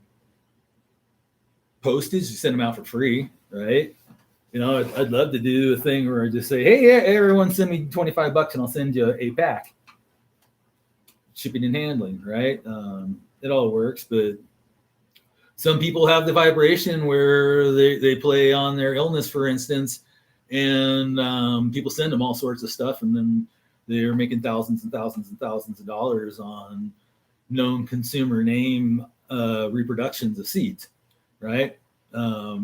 postage to send them out for free, right? I'd love to do a thing where I just say, hey, everyone send me $25 and I'll send you a pack. Shipping and handling, right? It all works, but some people have the vibration where they play on their illness, for instance, and people send them all sorts of stuff, and then they're making thousands and thousands and thousands of dollars on known consumer name reproductions of seeds, right? So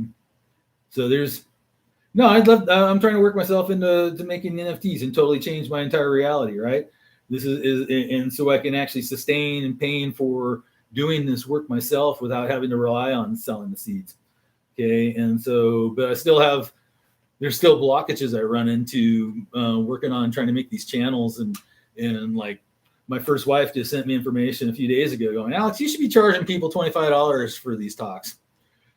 I'm trying to work myself into making NFTs and totally change my entire reality, right? This is and so I can actually sustain and paying for doing this work myself without having to rely on selling the seeds. Okay, and so, but there's still blockages I run into working on trying to make these channels, and like my first wife just sent me information a few days ago going, Alex, you should be charging people $25 for these talks.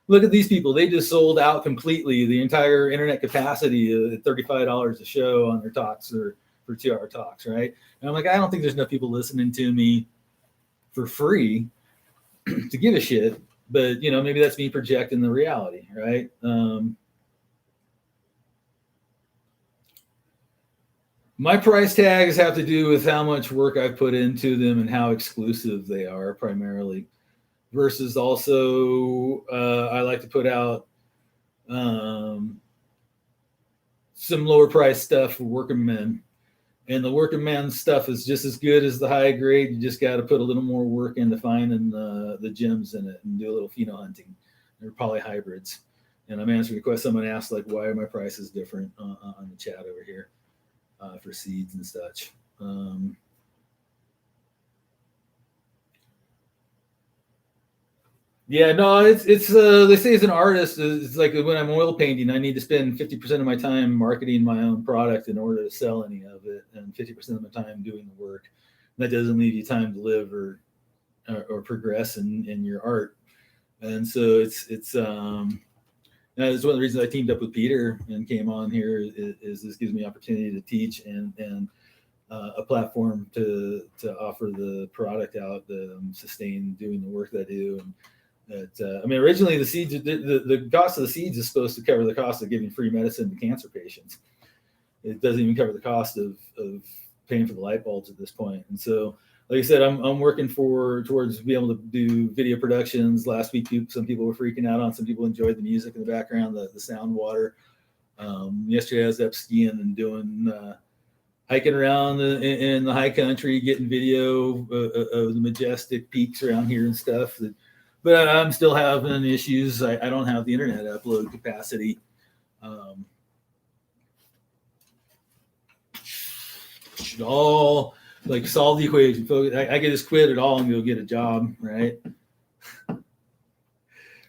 Look at these people. They just sold out completely the entire internet capacity at $35 a show on their talks or for 2-hour talks, right? And I'm like, I don't think there's enough people listening to me for free to give a shit, but maybe that's me projecting the reality, right? My price tags have to do with how much work I've put into them and how exclusive they are primarily. Versus also, I like to put out some lower price stuff for working men. And the working man stuff is just as good as the high grade. You just got to put a little more work into finding the gems in it and do a little pheno hunting. They're polyhybrids. And I'm answering the question someone asked, like, why are my prices different on the chat over here for seeds and such. Yeah, no, it's they say as an artist, it's like when I'm oil painting, I need to spend 50% of my time marketing my own product in order to sell any of it, and 50% of my time doing the work. And that doesn't leave you time to live or progress in your art. And so it's one of the reasons I teamed up with Peter and came on here is this gives me opportunity to teach and a platform to offer the product out, to sustain doing the work that I do. And that, I mean, originally the seeds, the cost of the seeds is supposed to cover the cost of giving free medicine to cancer patients. It doesn't even cover the cost of paying for the light bulbs at this point. And so, like I said, I'm working towards being able to do video productions. Last week, some people were freaking out on. Some people enjoyed the music in the background, the sound water. Yesterday, I was up skiing and doing hiking around in the high country, getting video of the majestic peaks around here and stuff. But I'm still having issues. I don't have the internet upload capacity. Should all like solve the equation. I could just quit it all and go get a job, right? But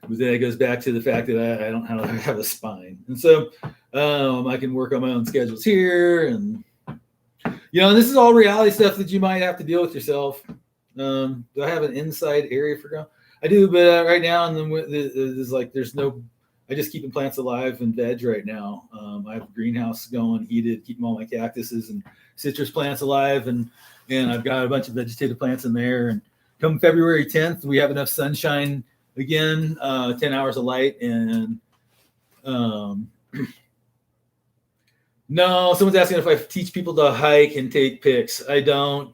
then it goes back to the fact that I don't have a spine, and so I can work on my own schedules here, and this is all reality stuff that you might have to deal with yourself. Do I have an inside area for growing? I do, but right now, and then there's no. I just keeping plants alive and veg right now. I have a greenhouse going, heated, keeping all my cactuses and citrus plants alive, and I've got a bunch of vegetative plants in there. And come February 10th, we have enough sunshine again, 10 hours of light, and no, someone's asking if I teach people to hike and take pics. I don't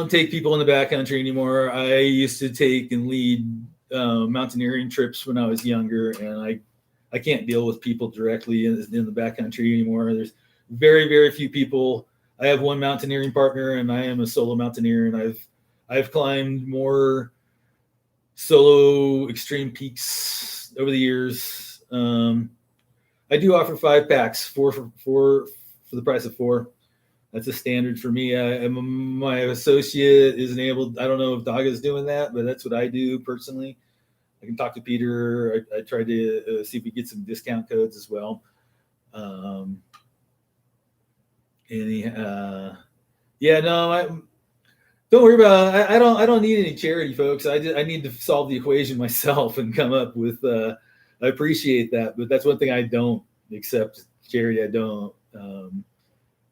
take people in the backcountry anymore. I used to take and lead mountaineering trips when I was younger, and I can't deal with people directly in the backcountry anymore. There's very, very few people. I have one mountaineering partner, and I am a solo mountaineer, and I've climbed more solo extreme peaks over the years. I do offer 5 packs, four for the price of 4. That's a standard for me. My associate isn't able. I don't know if Daga is doing that, but that's what I do personally. I can talk to Peter. I tried to see if we get some discount codes as well. Don't worry about it. I don't need any charity, folks. I need to solve the equation myself and come up with. I appreciate that, but that's one thing I don't accept charity. I don't.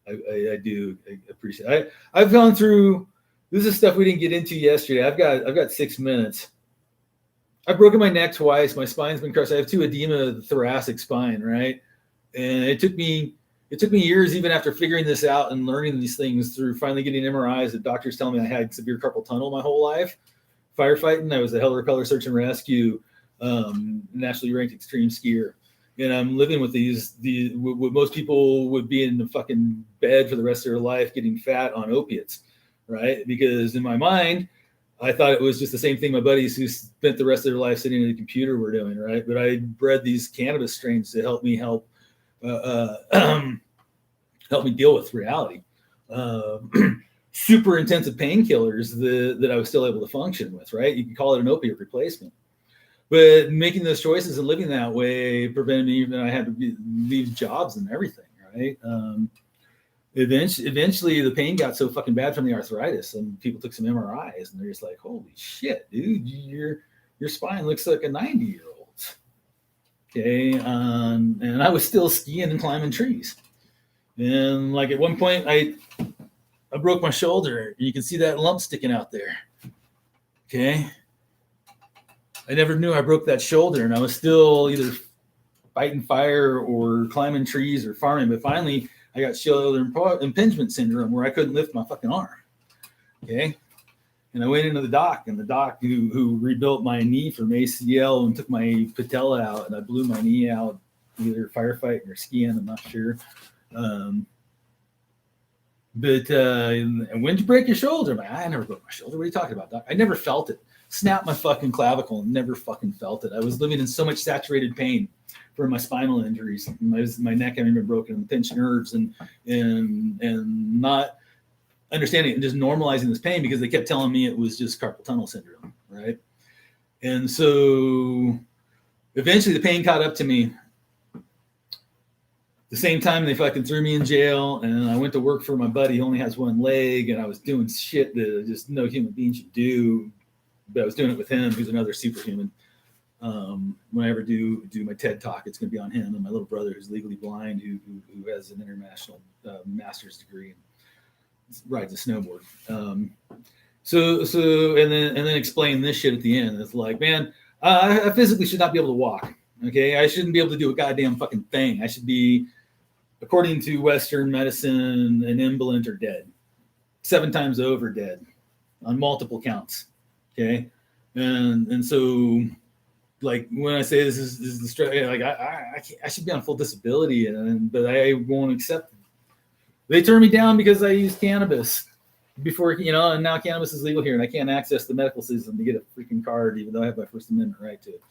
I do appreciate. I've gone through. This is stuff we didn't get into yesterday. I've got 6 minutes. I've broken my neck twice. My spine's been crushed. I have 2 edema of the thoracic spine, right? And it took me years, even after figuring this out and learning these things, through finally getting MRIs. The doctors telling me I had severe carpal tunnel my whole life. Firefighting. I was a hell repeller search and rescue, nationally ranked extreme skier. And I'm living with what most people would be in the fucking bed for the rest of their life, getting fat on opiates, right? Because in my mind, I thought it was just the same thing my buddies who spent the rest of their life sitting at a computer were doing, right? But I bred these cannabis strains to help me help me deal with reality. Super intensive painkillers that I was still able to function with, right? You can call it an opiate replacement. But making those choices and living that way prevented me, even I had to leave jobs and everything, right? Eventually, the pain got so fucking bad from the arthritis, and people took some MRIs, and they're just like, "Holy shit, dude, your spine looks like a 90-year-old's." Okay, and I was still skiing and climbing trees, and like at one point, I broke my shoulder. You can see that lump sticking out there. Okay. I never knew I broke that shoulder, and I was still either fighting fire or climbing trees or farming. But finally, I got shoulder impingement syndrome where I couldn't lift my fucking arm. Okay. And I went into the doc, and the doc who rebuilt my knee from ACL and took my patella out, and I blew my knee out, either firefighting or skiing, I'm not sure. But when did you break your shoulder? I never broke my shoulder. What are you talking about, doc? I never felt it. Snapped my fucking clavicle and never fucking felt it. I was living in so much saturated pain from my spinal injuries. My neck having been broken, and the pinched nerves, and not understanding and just normalizing this pain because they kept telling me it was just carpal tunnel syndrome, right? And so eventually the pain caught up to me. The same time they fucking threw me in jail, and I went to work for my buddy who only has one leg, and I was doing shit that just no human being should do, but I was doing it with him, who's another superhuman. When I ever do my TED talk, it's going to be on him and my little brother who's legally blind, who has an international master's degree and rides a snowboard. So and then explain this shit at the end. It's like, man, I physically should not be able to walk. Okay, I shouldn't be able to do a goddamn fucking thing. I should be, according to Western medicine, an invalid or dead, 7 times over dead, on multiple counts. Okay, and so, like, when I say this is the stress, like I should be on full disability, but I won't accept it. They turn me down because I used cannabis before, and now cannabis is legal here, and I can't access the medical system to get a freaking card, even though I have my First Amendment right to it.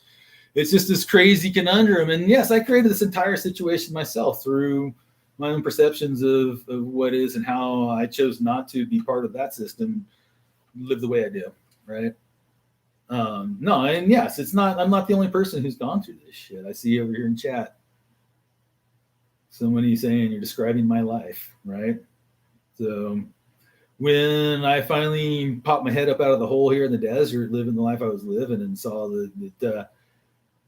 It's just this crazy conundrum. And yes, I created this entire situation myself through my own perceptions of what is and how I chose not to be part of that system, live the way I do, right? No, and yes, I'm not the only person who's gone through this shit. I see over here in chat somebody saying you're describing my life, right? So when I finally popped my head up out of the hole here in the desert, living the life I was living, and saw that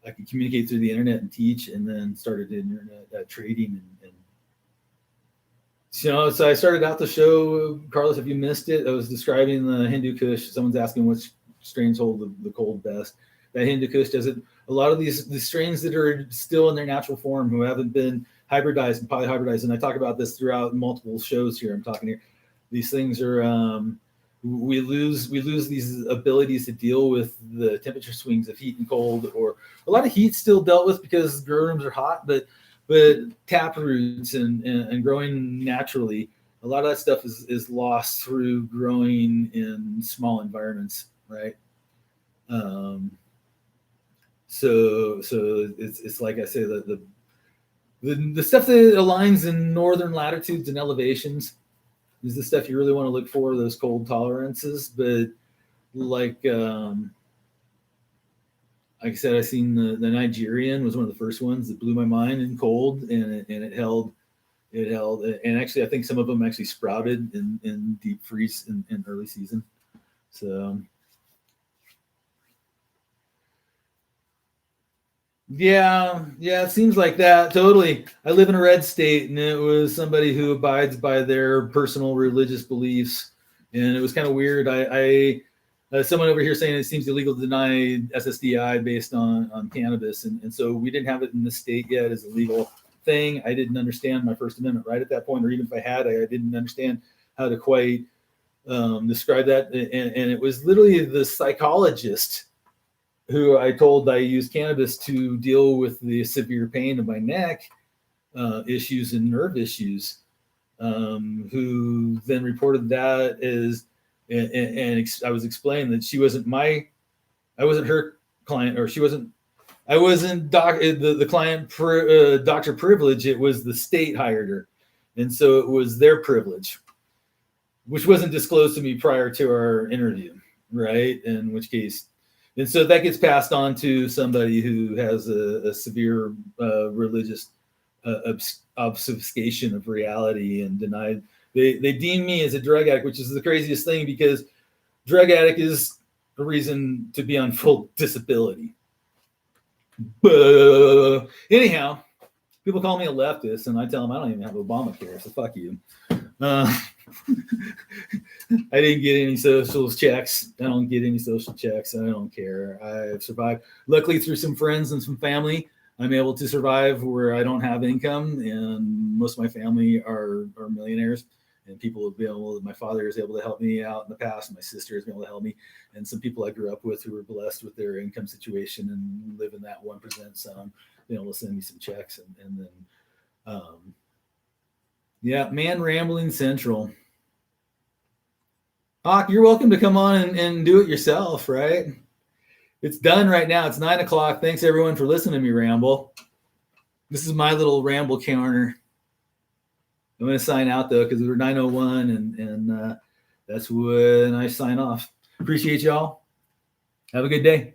I could communicate through the internet and teach, and then started internet trading and so I started out the show, Carlos, if you missed it, I was describing the Hindu Kush. Someone's asking which strains hold the cold best. That Hindu Kush does it. A lot of these strains that are still in their natural form, who haven't been hybridized and polyhybridized, and I talk about this throughout multiple shows here. I'm talking here. These things are we lose these abilities to deal with the temperature swings of heat and cold, or a lot of heat still dealt with because grow rooms are hot, but tap roots and growing naturally, a lot of that stuff is lost through growing in small environments, right? So it's like I say, the stuff that aligns in northern latitudes and elevations is the stuff you really want to look for, those cold tolerances. But like I said, I seen the Nigerian was one of the first ones that blew my mind in cold, and it held, and actually I think some of them actually sprouted in deep freeze in early season. So yeah, it seems like that. Totally. I live in a red state, and it was somebody who abides by their personal religious beliefs, and it was kind of weird. Someone over here saying it seems illegal to deny SSDI based on cannabis, and so we didn't have it in the state yet as a legal thing. I didn't understand my First Amendment right at that point, or even if I had, I didn't understand how to quite describe that. And it was literally the psychologist who I told I used cannabis to deal with the severe pain of my neck issues and nerve issues, who then reported that as, and I was explaining that I wasn't her client, or I wasn't the client, doctor privilege. It was the state hired her. And so it was their privilege, which wasn't disclosed to me prior to our interview, right? In which case, and so that gets passed on to somebody who has a severe religious obfuscation of reality and denied. They deem me as a drug addict, which is the craziest thing, because drug addict is a reason to be on full disability. But anyhow, people call me a leftist, and I tell them I don't even have Obamacare, so fuck you. I didn't get any social checks. I don't get any social checks. I don't care. I've survived, luckily, through some friends and some family. I'm able to survive where I don't have income, and most of my family are millionaires. And people have been able. My father is able to help me out in the past. My sister has been able to help me, and some people I grew up with who were blessed with their income situation and live in that 1% zone, been able to send me some checks, and then, yeah, man, rambling central. Hawk, you're welcome to come on and do it yourself, right? It's done right now. It's 9 o'clock. Thanks everyone for listening to me ramble. This is my little ramble counter. I'm going to sign out though because we're 9:01, and that's when I sign off. Appreciate y'all. Have a good day.